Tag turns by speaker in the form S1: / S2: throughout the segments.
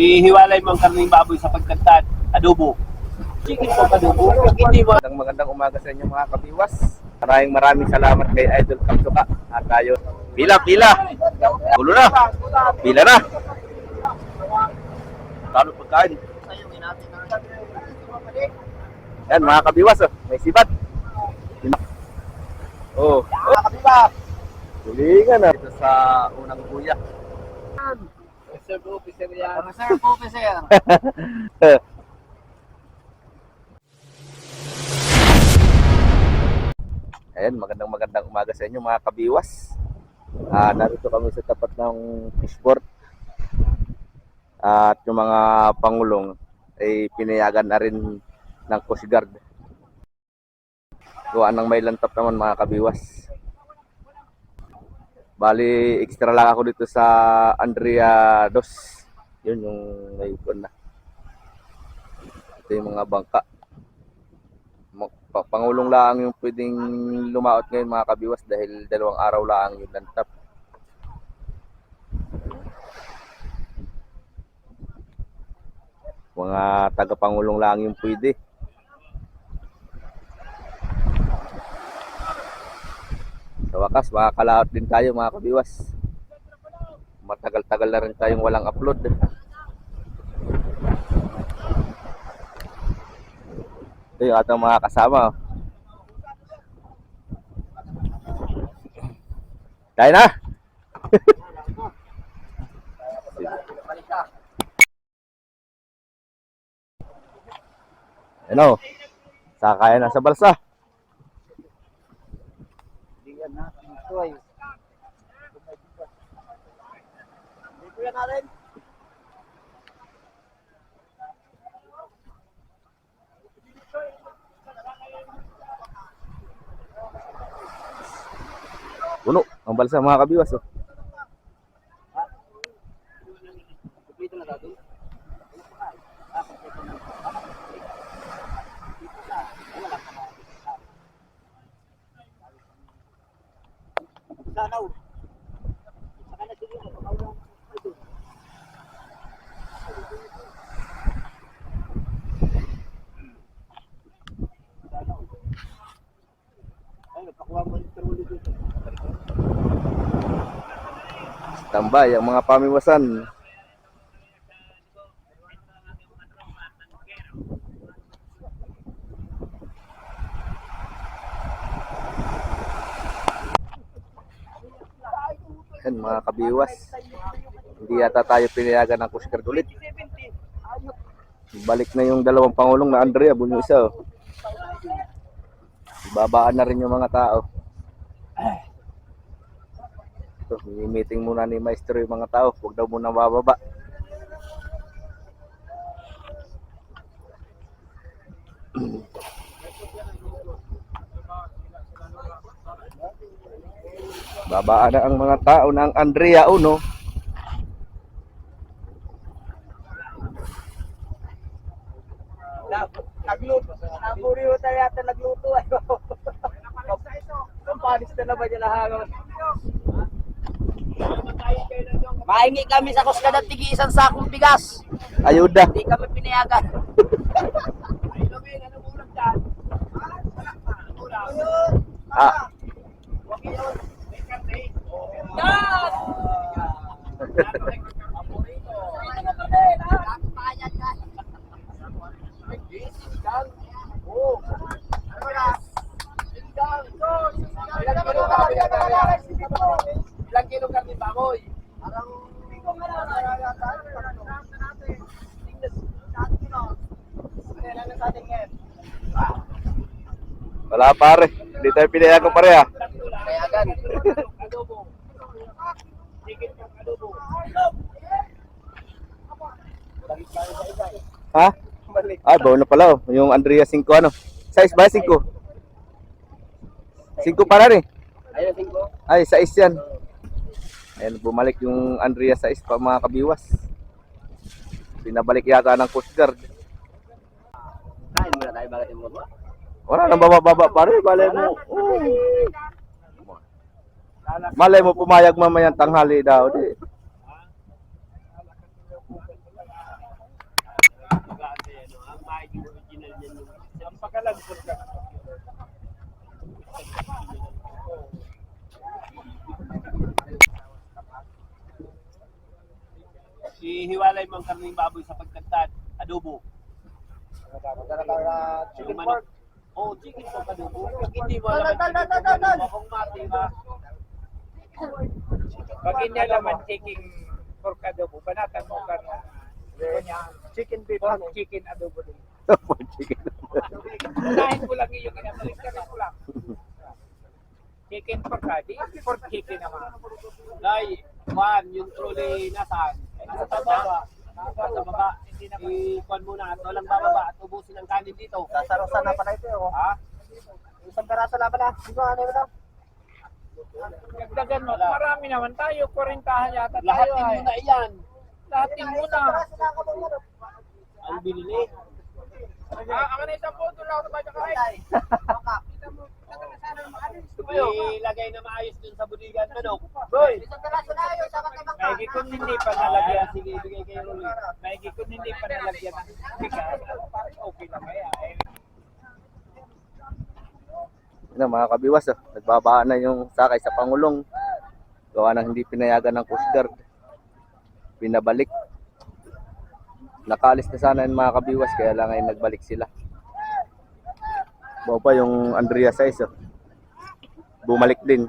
S1: Ihiwalay mo ang karning baboy sa pagkagtan. Adobo. Chicken po adobo. Hindi mo.
S2: Magandang umaga sa inyo mga kabiwas. Maraming salamat kay Idol Kapsuka. At tayo, pila! Gulo na! Pila na! Talo pagkain. Yan mga kabiwas, oh. May sibat. Oh, mga kabiwas. Tulingan na. Ito sa unang buya.
S1: Reserve officer yan.
S3: Reserve officer.
S2: Ayan, magandang umaga sa inyo mga kabiwas. Narito kami sa tapat ng fishport. At yung mga pangulong ay pinayagan na rin ng Coast Guard. Gawa ng may lantap naman mga kabiwas. Bali, extra lang ako dito sa Andrea Dos. Yun yung may ikon na. Ito yung mga bangka. Pangulong lang yung pwedeng lumaot ngayon mga kabiwas dahil 2 araw lang yung lantap. Mga taga-pangulong lang yung pwede. Sa wakas, makakalaot din tayo mga kabiwas. Matagal-tagal na rin tayong walang upload. Ito yung ating mga kasama. Tayo na! Ano? Sakaya na sa balsa. Puno ang balsa mga kabiwas, oh. Tambay ang mga pamiwasan. Yan mga kabiwas. Hindi yata tayo pinayagan ng Coast Guard ulit. Balik na yung 2 pangulong na Andrea, bunyo isa, oh. Babaan na rin yung mga tao. So, meeting muna ni Maestro yung mga tao. Huwag daw muna bababa. Babaan na ang mga tao ng Andrea Uno.
S3: Nagluto. Naburiyo tayo yata nagluto. Panis na naman niya lahangon. Mahingi kami sa Coast Guard at tigi 1 sakong bigas.
S2: Ayuda.
S3: Hindi kami pinayagan.
S2: Ah.
S3: Ilang kilo karne baboy?
S2: Wala pare. Hindi tayo pinayagan pare, ha.
S3: Pinayagan.
S2: Ha? Ay, bawa na pala, oh. Yung Andrea 5 ano? Size ba 5? 5 para rin.
S3: Ayun, 5.
S2: Ay, 6 yan. Ayan, bumalik yung Andrea 6 pa mga kabiwas. Pinabalik yata ng Coast Guard.
S3: Kain muna tayo bakit yung mga.
S2: Wala nang bababa pare, malay mo. Malay mo pumayag mamayang tanghali daw. Di.
S1: Hihiwalay mo ang karning baboy sa pagkantad, adobo.
S3: Chicken
S1: Yung
S3: pork.
S1: manok. Oh, chicken pork adobo. Hindi mo alam ang chicken pork adobo. Kung mati ba?
S4: Pag hindi alaman chicken pork adobo, banatan mo ka na
S3: Chicken beef.
S4: pork chicken adobo din.
S2: Chicken.
S4: Unahin ko lang yung inabalik ka rin ko lang. Chicken pork di pork chicken naman.
S1: Dahil, Juan, yung truly nasaan? Nasa baba. Nasa baba. I-kuhan muna at walang bababa at ubusin ang kanin dito.
S3: Sasarosan na pala ito. Oh.
S1: Ha?
S3: Isang peraso na pala. Ito, ano yun?
S4: Dagdagan mo, marami naman tayo, 40 yata tayo.
S1: Lahatin mo na iyan.
S4: Lahatin mo na.
S1: Ang binili.
S4: Ako na isang puto lang sa bacha kahit.
S1: Ilagay na maayos dun sa budigan manok. Boy!
S3: Isang peraso na yun. Sa matibang ka.
S4: Maigi kung hindi pa nalagyan.
S1: Sige, ibigay kay Rolly.
S4: Maigi kung hindi pa nalagyan ng bigas. Okay na kaya.
S2: Yan mga kabiwas, nagbabaan na yung sakay sa Pangulong. Gawa ng hindi pinayagan ng Coast Guard. Pinabalik. Nakalis na sana yung mga kabiwas, kaya lang ay nagbalik sila. Bawa pa yung Andrea 6, bumalik din.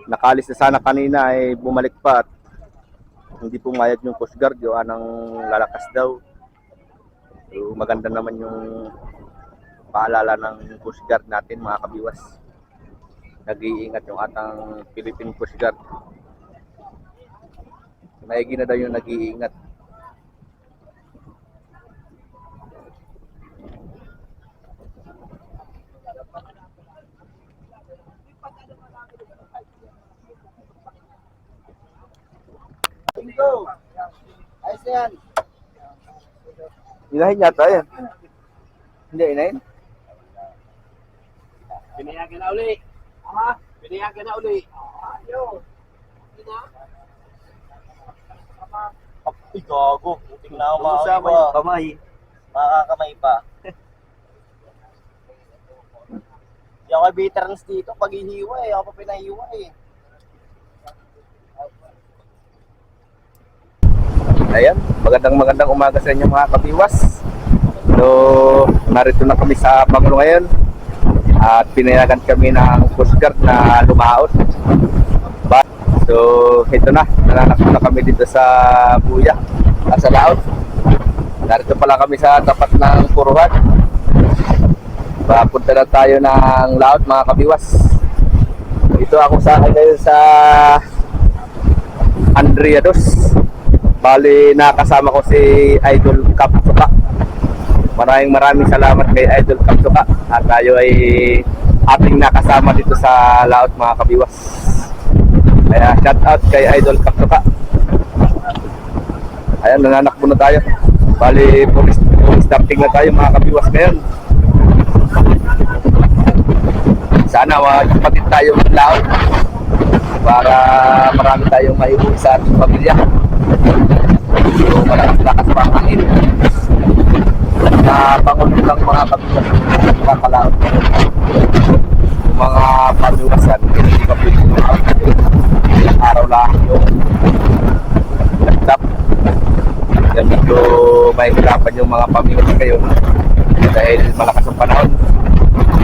S2: Nakalis na sana kanina ay bumalik pa at hindi pumayag yung Coast Guard, gawa ng lalakas daw. So, maganda naman yung paalala ng Coast Guard natin mga kabiwas. Nag-iingat yung atang Philippine Coast Guard. Maigi na daw yung nag-iingat.
S3: Ayos na yan.
S2: Inahin yata yan. Hindi inahin.
S1: Pinayagan na uli. Pinayagan na uli.
S5: Ay, gago. Tingnan ako
S1: Usama yung kamay.
S5: Makakamay pa. Hindi ako veterans dito. Pag ihiwa eh. Ako pa pinahiwa eh.
S2: Ayan, magandang umaga sa inyo mga kabiwas. So, narito na kami sa Pangulo ngayon. At pinayagan kami ng Coast Guard na lumaot. So, ito na. Nananakbo na kami dito sa Buya. Sa laot. Narito pala kami sa tapat ng Puruhan. Papunta na tayo ng laot mga kabiwas. Ito ako sa akin ngayon sa Andrea Dos. Bali, nakasama ko si Idol Kapsuka. Maraming salamat kay Idol Kapsuka. At tayo ay ating nakasama dito sa laot mga kabiwas. Kaya shout out kay Idol Kapsuka. Ayan, nananakbo na tayo. Bali, police starting na tayo mga kabiwas ngayon. Sana magpatid tayo ng laot para marami tayong maiuwi sa ating pamilya. So, malakas-lakas pa ang hangin. Na Pangulo ng mga kabiwas nakakalaot. Yung mga pabiwasan, hindi ka pwede ilang araw lang yung laptop. Yan medyo mahihirapan yung mga pamiwas kayo dahil malakas ang panahon.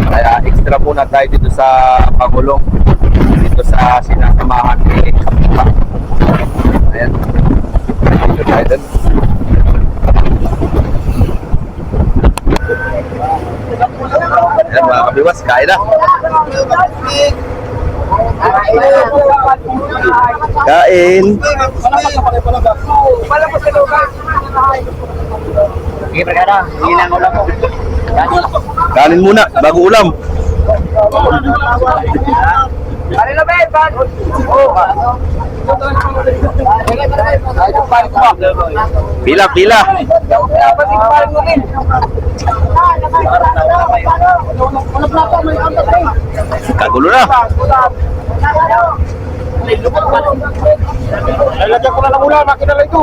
S2: Kaya extra muna tayo dito sa Pangulong, dito sa sinasamahan ni Kapsuka. Ayan, dito tayo dun. Ayan mga kabiwas, kain na. Kain.
S3: Sige, pagkara. Hindi lang ulam mo.
S2: Kanin muna, bago ulam.
S3: Ano na ba?
S2: Pila, pila. Kagulo na.
S4: Nalagyan ko na ng ulam, makina lang ito.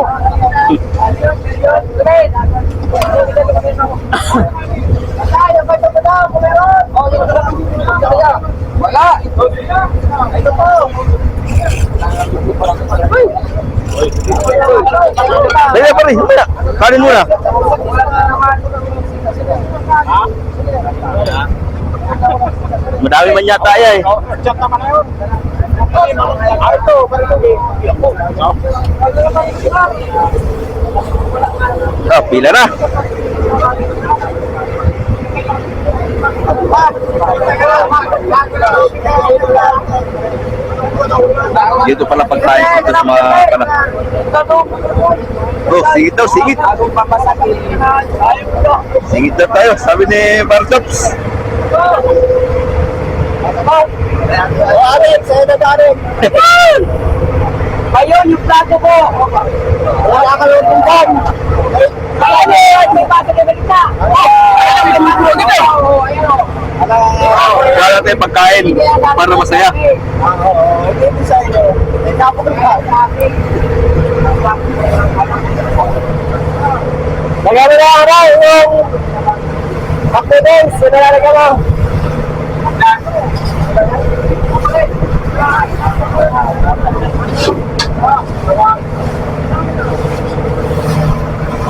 S2: pare. Mamaya. Kanin muna. Madami man yata yan eh.
S1: Chat naman na yun. Ito,
S2: Oh, pila na. Dito pala pagkain dito sa mga kanak. Oh, sigit daw, sigit. Sigit daw tayo, sabi ni Bartops.
S5: Arik, sa'yo na Arik.
S3: Ayun, yung plato ko.
S5: Wala ka lang kung kan.
S3: Ayun, may plato na balita.
S2: Wala tayong pagkain para masaya.
S5: Oo, hindi sa inyo. May kapag ka. Magano na ako yung McDonald's, sinalalaga mo.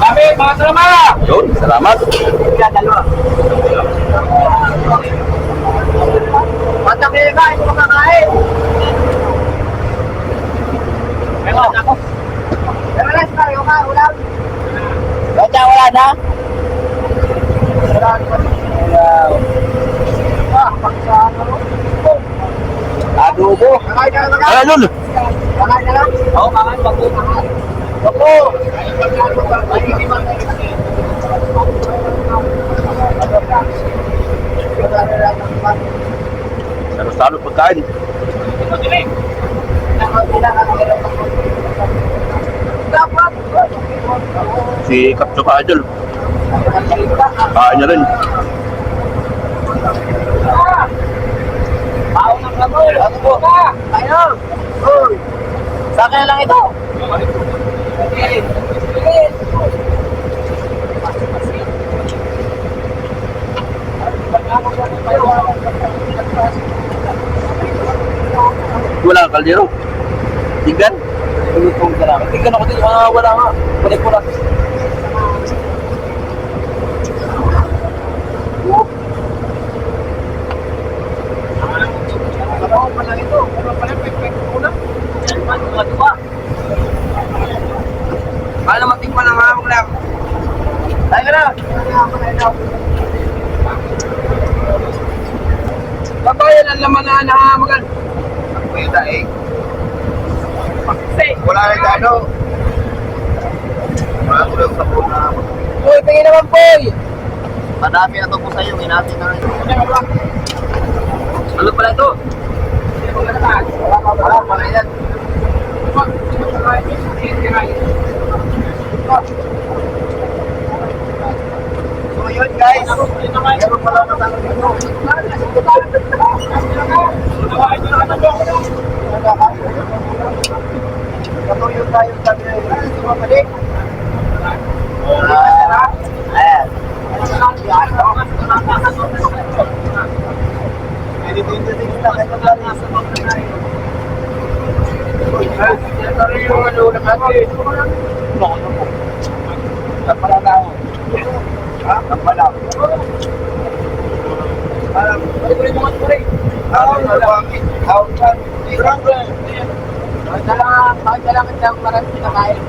S1: Kami, mga salamat!
S2: Yun, salamat.
S5: Matang nila ka, hindi makakain.
S1: Meron ako.
S5: Pero lang, tayo ka, ulam. Wala na? Adobo. Kakain ka na ba?
S2: Ano nun?
S5: Kakain ka na?
S1: Oo, mga bago.
S5: Opo.
S2: Salo-salo pagkain. Si Kapso ka Idol. Kain niya rin.
S5: Baon ng kamoy. Ano po? Ayun. Uy. Sa akin na lang ito.
S2: Wala kang kaldero. Tinggan.
S5: Tingnan ako dito. Wala nga. Balik ko lang.
S3: Paano matikman ang hamog lang?
S5: Tayo na.
S3: Babayan ang laman na nahahamogan.
S5: Pwede eh. Wala rin ano. Wala ko lang sa puna.
S3: Uy, tingin naman po.
S5: Madami na ito po sa'yo. Hinati na rin.
S3: Ano pala ito?
S5: Wala pala yan. So yun guys. Meron pala matalo dito. Katuyo tayo sabi na yun. Sumabalik. Ayan. Pwede din din kita kayo lang sa mga nanay.
S1: Ito yung ano ng atin.
S5: Kapala na ako. Ha? Kapala.
S1: Ito yung mga tuloy.
S3: Bakit ka lang itang maraming pinakain?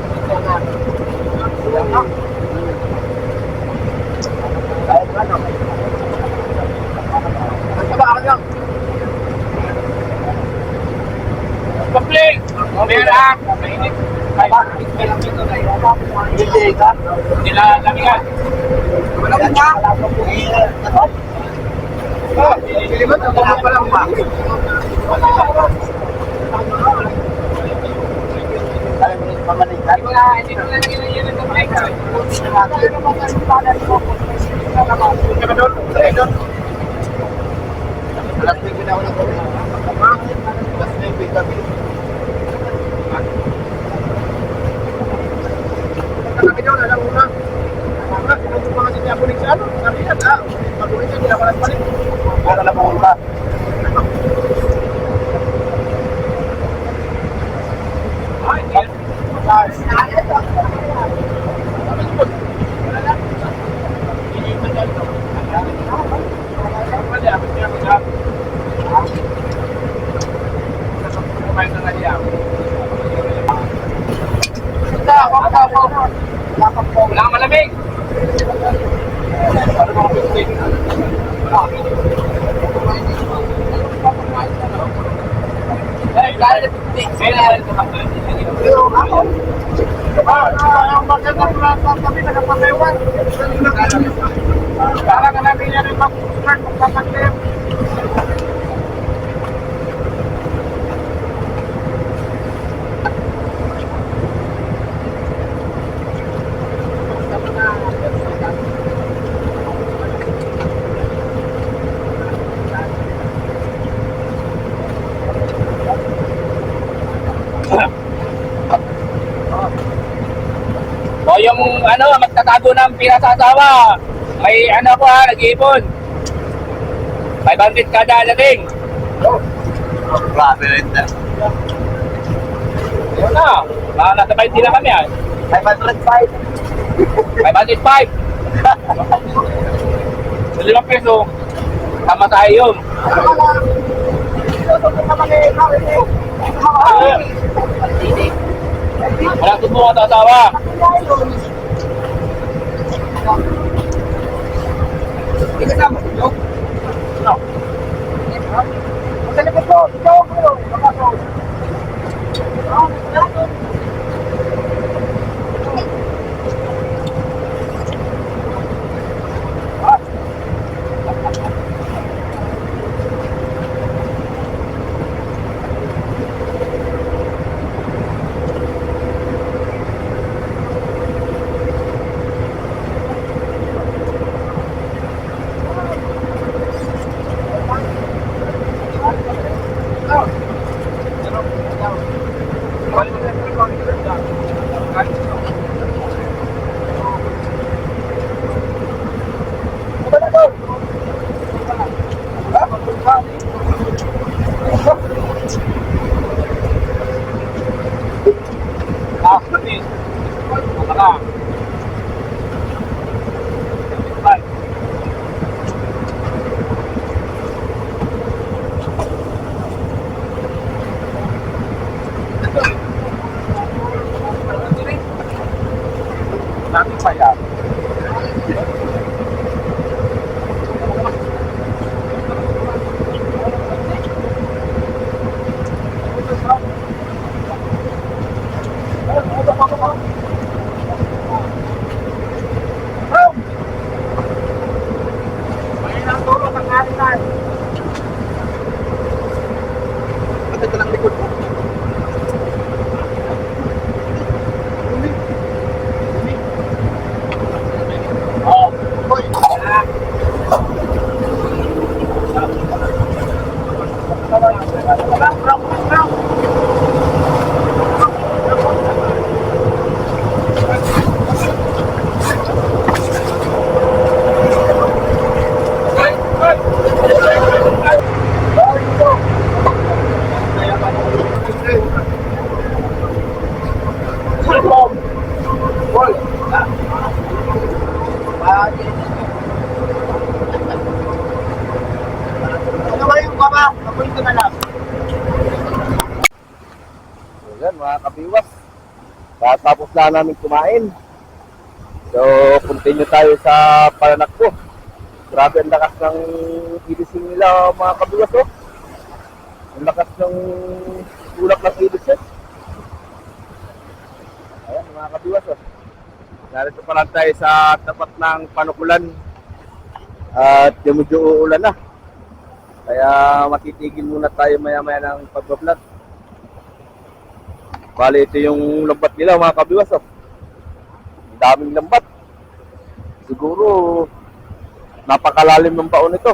S5: Kahit ano.
S3: Magkabaan lang.
S1: Pag-play! Meron! Mainit.
S5: Hindi ka.
S1: Nila lamigan.
S5: Wala ka na. Pilipat ako pa lang ba? Kaya mo rin pamalitan.
S1: Hindi ko lang yan ang kamay ka.
S5: Alas 9 na ako ng gabi. Alas 9 gabi. Sabi daw na lang una. Sinunod pa kasi niya bulik sa ano. Sabi niya, mabulit niya, hindi ako nagpalit. Para lang ako ba?
S4: lamig.
S5: Ang magandang lahat kami nagpapaywan. Para ka namin yan ang mag-start magpapaglim.
S4: O yung ano, magtatago ng pira sa asawa. May ano ko ha, nag-iipon. 500 kada dating.
S2: Grabe rin na.
S4: Yun na. Nasa 20 na kami ha.
S2: 505.
S4: 505. Sa 5 peso, tama tayo yun. Walang subukan sa asawa.
S5: Hindi kasama si Joe. No. Sa likod ko, Joe ko yun.
S2: Natin pa yan. Ito lang likod ko.
S5: Ano ba yung baba? Apoy ko na lang.
S2: Ayan mga kabiwas. Tapos na namin kumain. So, continue tayo sa pananakbo. Grabe ang lakas ng ilising nila mga kabiwas. Oh. Ang lakas ng tulak ng ilising. Ayan mga kabiwas. Oh. Narito pa lang tayo sa tapat ng panukulan. At medyo uulan na. Kaya matitigil muna tayo maya-maya ng pagbablog. Bali, ito yung lambat nila mga kabiwas. Oh. Ang daming lambat. Siguro napakalalim ng baon ito.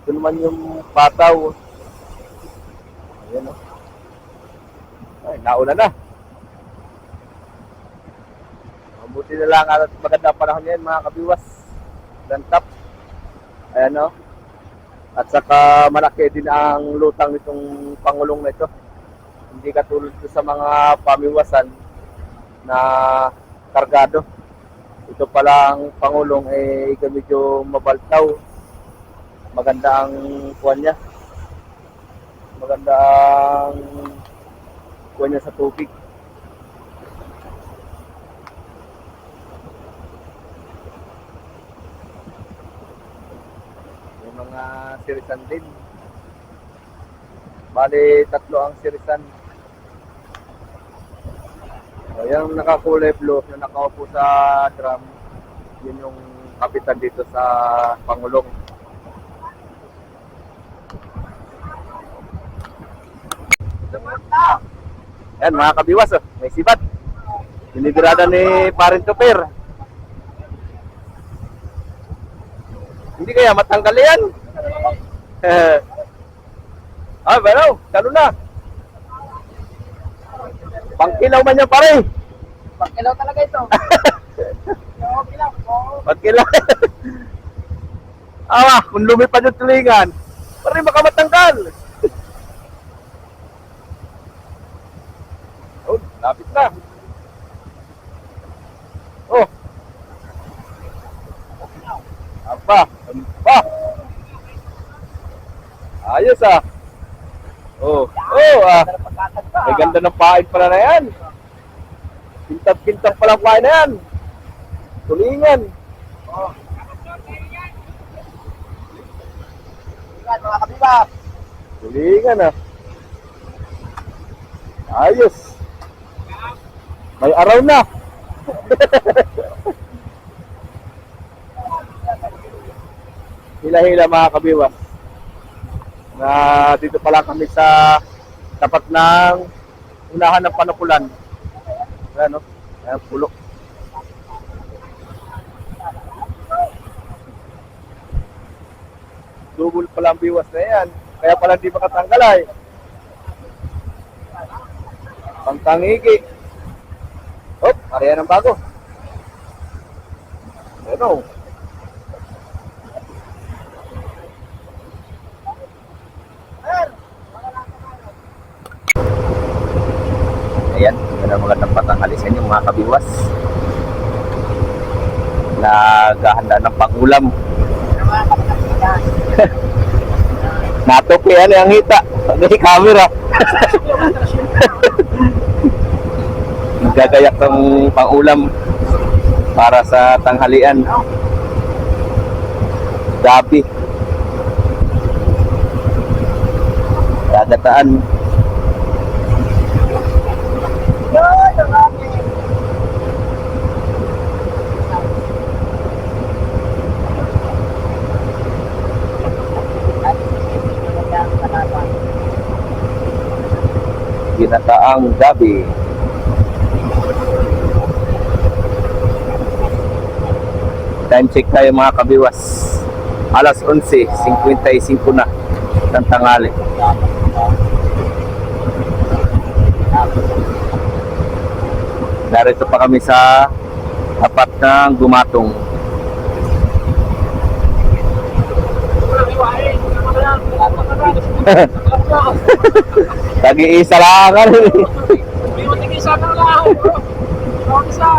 S2: Ito naman yung pataw. Ayan oh. Ay, nauna na. Mabuti na lang at maganda panahon yan mga kabiwas. Gantap. Ayan oh. At saka malaki din ang lutang nitong pangulong na ito. Hindi katulad sa mga pamiwasan na kargado. Ito palang pangulong medyo mabaltaw. Maganda ang kuwan niya. Maganda ang kuwan niya sa tubig. mga sirisan din. Bali, 3 ang sirisan. So, yung nakakulay blue, yung nakaupo sa drum, yun yung kapitan dito sa Pangulong. Yan mga kabiwas, oh. May sibat. Binibirada ni Parin Tupir. Hindi kaya matanggal yan? Pero, talo na. Pangkilaw man yan pare.
S3: Pagkilaw talaga ito.
S2: Pangkilaw. Kung lumipad yung tulingan, pare baka matanggal. Oh, lapit na. Oh. Apa? Ayos ah. Oh, may ganda ng pain pala na yan. Pintap-pintap pala pain na yan. Tulingan.
S3: Yan, mga kabibas.
S2: Tulingan ah. Ayos. May araw na. Hila-hila mga kabiwas. Na dito pala kami sa tapat ng unahan ng Panukulan. Ayan o, ayan pulo. Double pala ang biwas na yan. Kaya pala di makatanggal ay. Pangtangigi. Hop, ariyan ang bago. Ano? Ayan, yun ang magandang patanghali sa inyo mga kabiwas. Naghahanda ng pangulam. Natupian ang hita. Hindi camera. Nagagayak ng pangulam para sa tanghalian. Gabi. Dadataan. Ginataang gabi. Time check tayo mga kabiwas. Alas 11:55 na ng tanghali. Narito pa kami sa tapat ng Gumatong. Tag-iisa lang ka rin.
S1: Tag-iisa ka lang. Tag-iisa.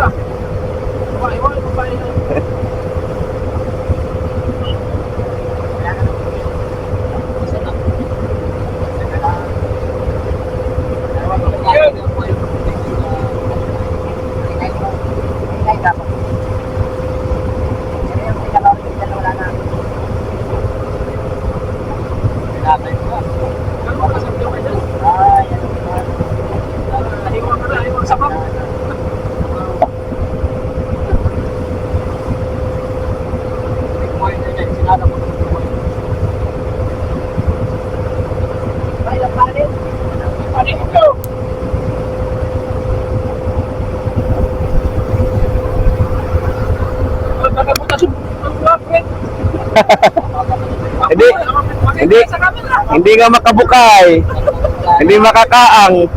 S2: Hindi nga makabukay. Hindi makakaang.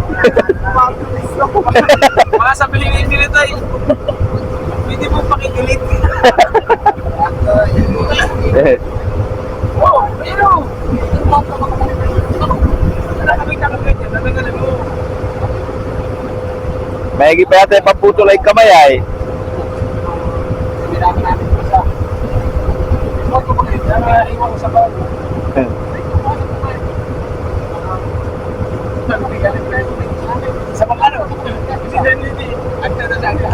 S1: Mga sabihin yung delete ay hindi mo pakidelete. Oh, pero
S2: Mayagi pa yata yung pamputol ay kamay ay.
S1: sa mga ano, hindi, ang tatasabi,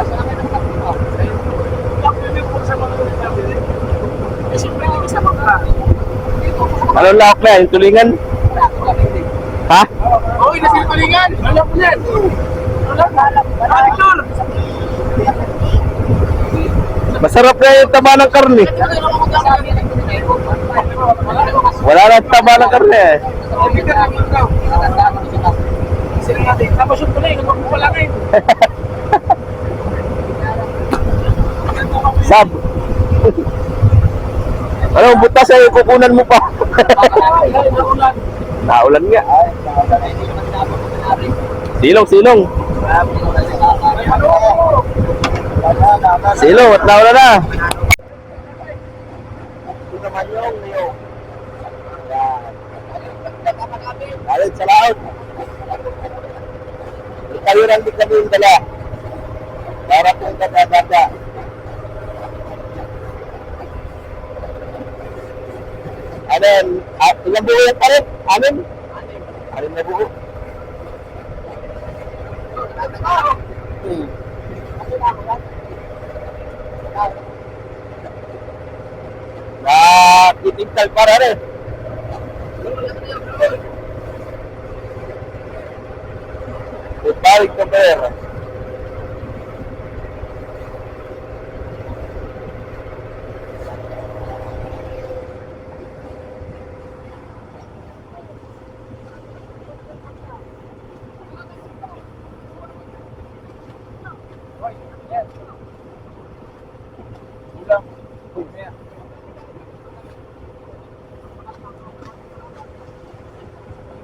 S1: sa mga eh, siyempre, hindi sa mga
S2: Anong lahok na yan? Yung tulingan? Ha?
S5: Okay na sila palingan. Alam ko yan. Victor!
S2: Masarap na yung taba ng karne. Wala lang taba ng karne eh.
S5: Sila natin. Tapos yung tuloy, huwag mo pala ngayon.
S2: Sab. Ano, butas ay kukunan mo pa. Naulan nga. Silong, silong. Silong, at naulan na. Ito naman yung niyong. Alit sa laot. Kayo lang din kami yung dala. Para po yung dada-dada. Anin, ilang buo yung palit? Anin? Anin na buo. Titingkal para rin. Balik na pera.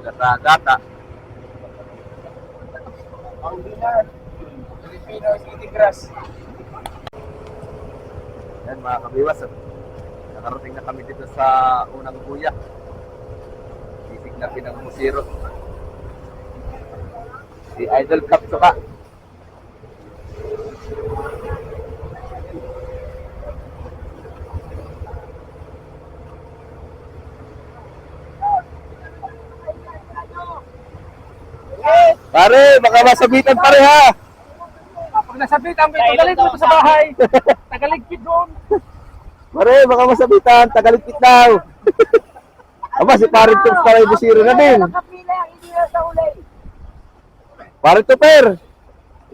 S2: Gata-gata.
S5: Ang dinar. Filipino City Grass.
S2: Yan mga kabiwas. Nakarating na kami dito sa unang buya. Sisig natin ang musiro. Si Idol Kapsuka. Pare, baka masabitan pare ha.
S5: Pag nasabitan ko, tagalig mo ito sa bahay. Tagaligpit doon.
S2: Pare, baka masabitan, tagaligpit daw. Aba, si pare Toops pala yung busiro na din. Pare Tooper,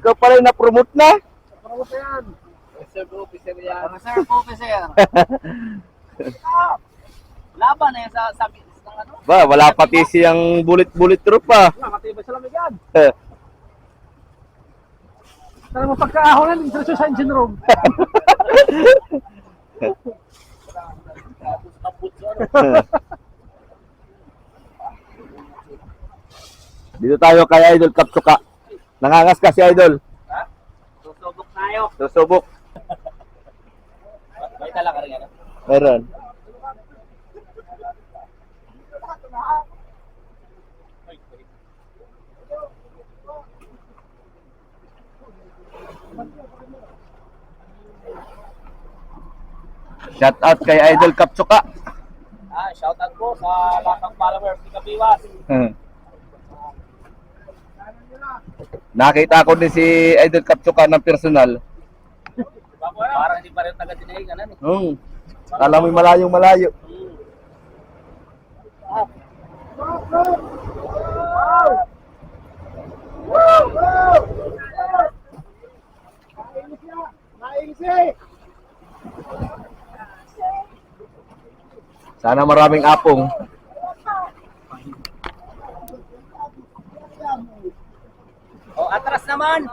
S2: ikaw pala yung na-promote na.
S5: Promote yan.
S3: Reserve officer yan. Reserve officer. Laban na yan sa sabi ng ano?
S2: Ba, wala pati siyang bullet troop pa.
S5: Matibay sa lamig yan. Tara mo pagkaahonan, intro sa engine room.
S2: Dito tayo kay Idol Kapsuka. Nangangas ka si Idol.
S3: Susubok tayo.
S2: Susubok.
S3: May talaga rin yan.
S2: Meron. Shout out kay Idol Kapsuka.
S1: Shout out po sa lahat ng followers ni Kabiwas.
S2: Nakita ko din si Idol Kapsuka ng personal.
S3: Parang hindi pa rin taga-dinahingan ano.
S2: Alam mo malayong malayo. Sana maraming apong.
S3: Oh, atras naman.